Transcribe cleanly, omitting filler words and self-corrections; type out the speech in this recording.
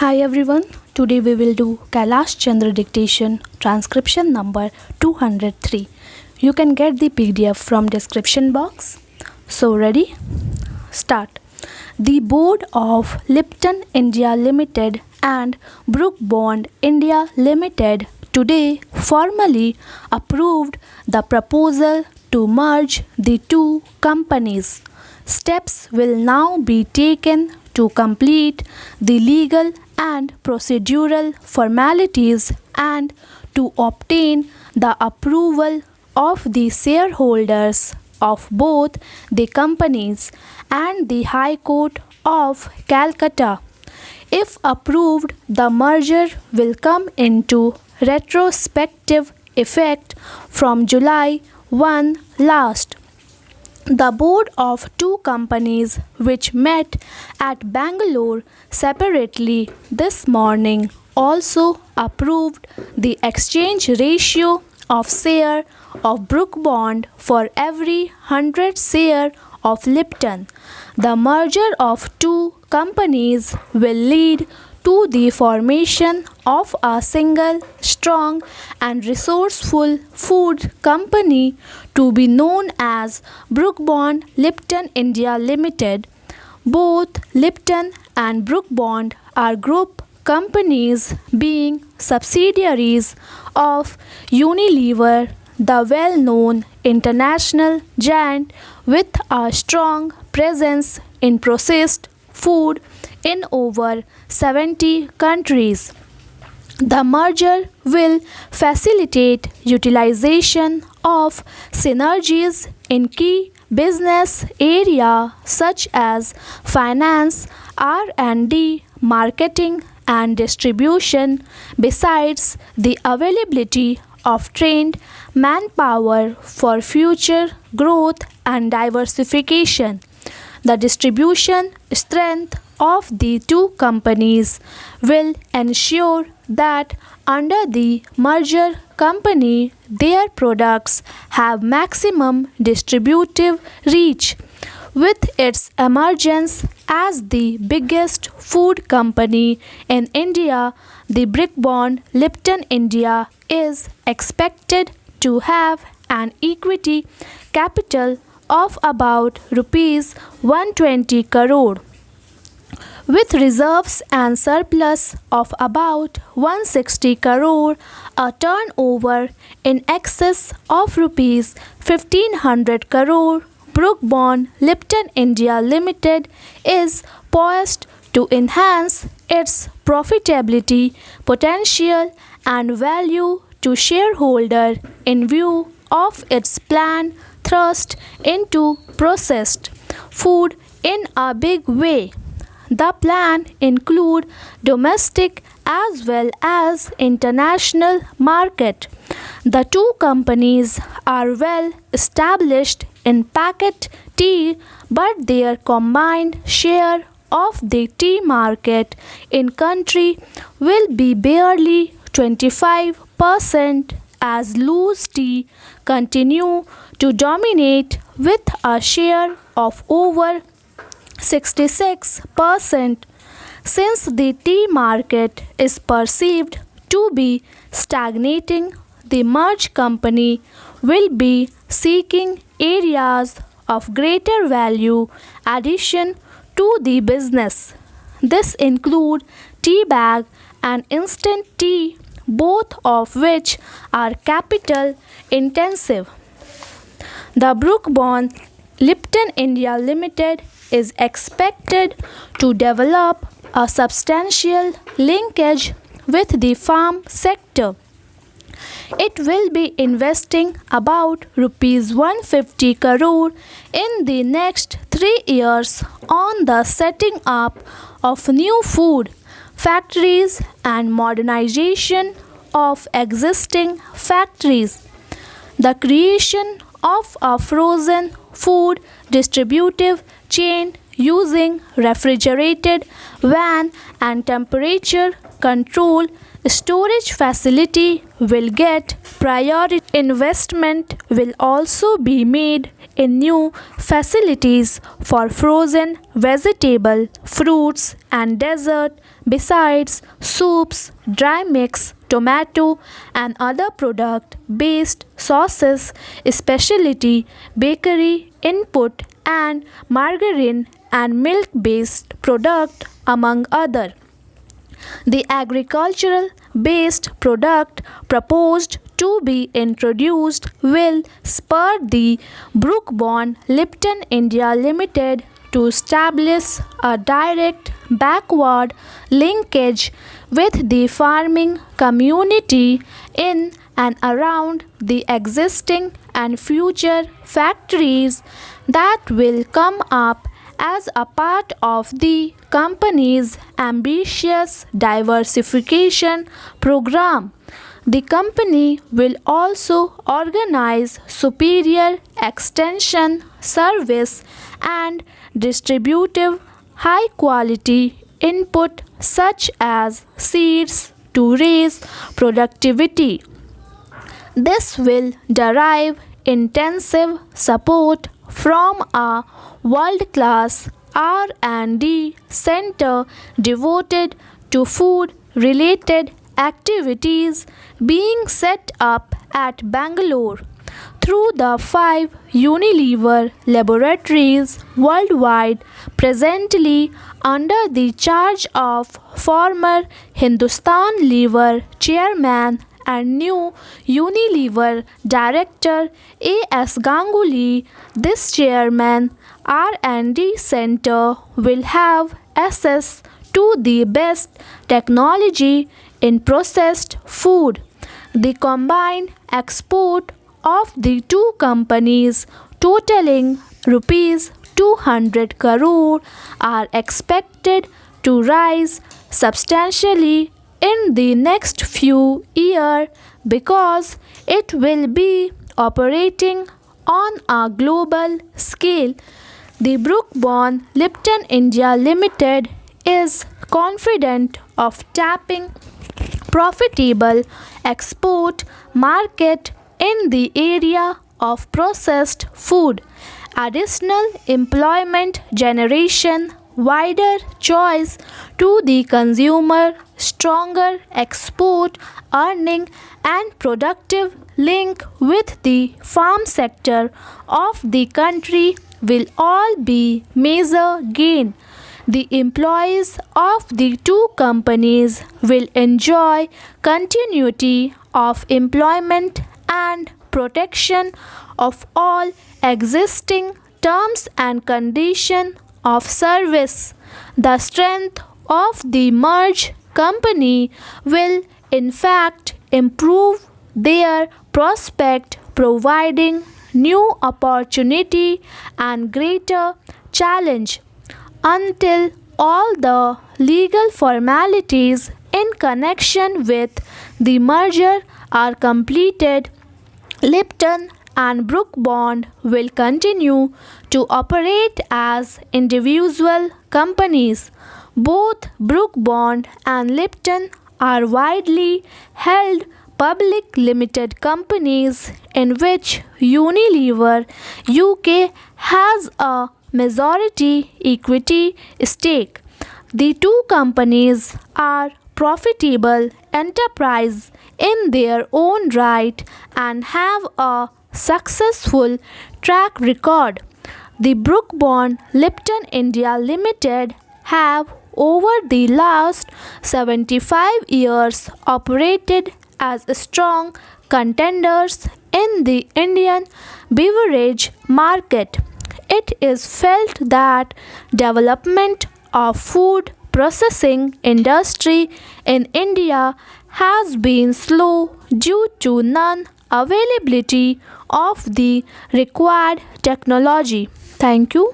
Hi everyone, today we will do Kailash Chandra dictation transcription number 203. You can get the PDF from description box. So ready? Start. The board of Lipton India Limited and Brook Bond India Limited today formally approved the proposal to merge the two companies. Steps will now be taken to complete the legal and procedural formalities and to obtain the approval of the shareholders of both the companies and the High Court of Calcutta. If approved, the merger will come into retrospective effect from July 1 last. The board of two companies which met at Bangalore separately this morning also approved the exchange ratio of share of Brook Bond for every 100 share of Lipton. The merger of two companies will lead to the formation of a single, strong, and resourceful food company to be known as Brook Bond Lipton India Limited. Both Lipton and Brook Bond are group companies being subsidiaries of Unilever, the well-known international giant with a strong presence in processed food in over 70 countries. The merger will facilitate utilization of synergies in key business areas such as finance, R&D, marketing and distribution, besides the availability of trained manpower for future growth and diversification. The distribution strength of the two companies will ensure that under the merger company their products have maximum distributive reach. With its emergence as the biggest food company in India, the Brook Bond Lipton India is expected to have an equity capital of about rupees 120 crore. With reserves and surplus of about 160 crore, a turnover in excess of rupees 1500 crore, Brook Bond Lipton India Limited is poised to enhance its profitability potential and value to shareholder in view of its planned thrust into processed food in a big way. The plan includes domestic as well as international market. The two companies are well established in packet tea, but their combined share of the tea market in country will be barely 25% as loose tea continue to dominate with a share of over 66%. Since the tea market is perceived to be stagnating, the merged company will be seeking areas of greater value addition to the business. This include tea bag and instant tea, both of which are capital intensive. The Brook Bond Lipton India Limited is expected to develop a substantial linkage with the farm sector. It will be investing about rupees 150 crore in the next 3 years on the setting up of new food factories and modernization of existing factories. The creation of a frozen food distributive chain using refrigerated van and temperature control Storage facility will get priority. Investment will also be made in new facilities for frozen vegetable, fruits and dessert besides soups, dry mix, tomato and other product based sauces, specialty bakery input and margarine and milk based product among other. The agricultural based product proposed to be introduced will spur the Brook Bond Lipton India Limited to establish a direct backward linkage with the farming community in and around the existing and future factories that will come up as a part of the company's ambitious diversification program. The company will also organize superior extension service and distributive high quality input such as seeds to raise productivity. This will derive intensive support from a world-class R&D center devoted to food-related activities being set up at Bangalore. Through the 5 Unilever laboratories worldwide presently under the charge of former Hindustan Lever chairman and new Unilever director A.S. Ganguly, this chairman R&D center will have access to the best technology in processed food. The combined export of the two companies totaling rupees 200 crore are expected to rise substantially in the next few years because it will be operating on a global scale. The Brook Bond Lipton India Limited is confident of tapping profitable export market in the area of processed food. Additional employment generation, wider choice to the consumer, stronger export earning and productive link with the farm sector of the country will all be major gain. The employees of the two companies will enjoy continuity of employment and protection of all existing terms and conditions of service. The strength of the merged company will in fact improve their prospect, providing new opportunity and greater challenge. Until all the legal formalities in connection with the merger are completed, Lipton and Brook Bond will continue to operate as individual companies. Both Brook Bond and Lipton are widely held public limited companies in which Unilever UK has a majority equity stake. The two companies are profitable enterprises in their own right and have a successful track record. The Brook Bond Lipton India Limited have over the last 75 years operated as strong contenders in the Indian beverage market. It is felt that development of food processing industry in India has been slow due to non-availability of the required technology. Thank you.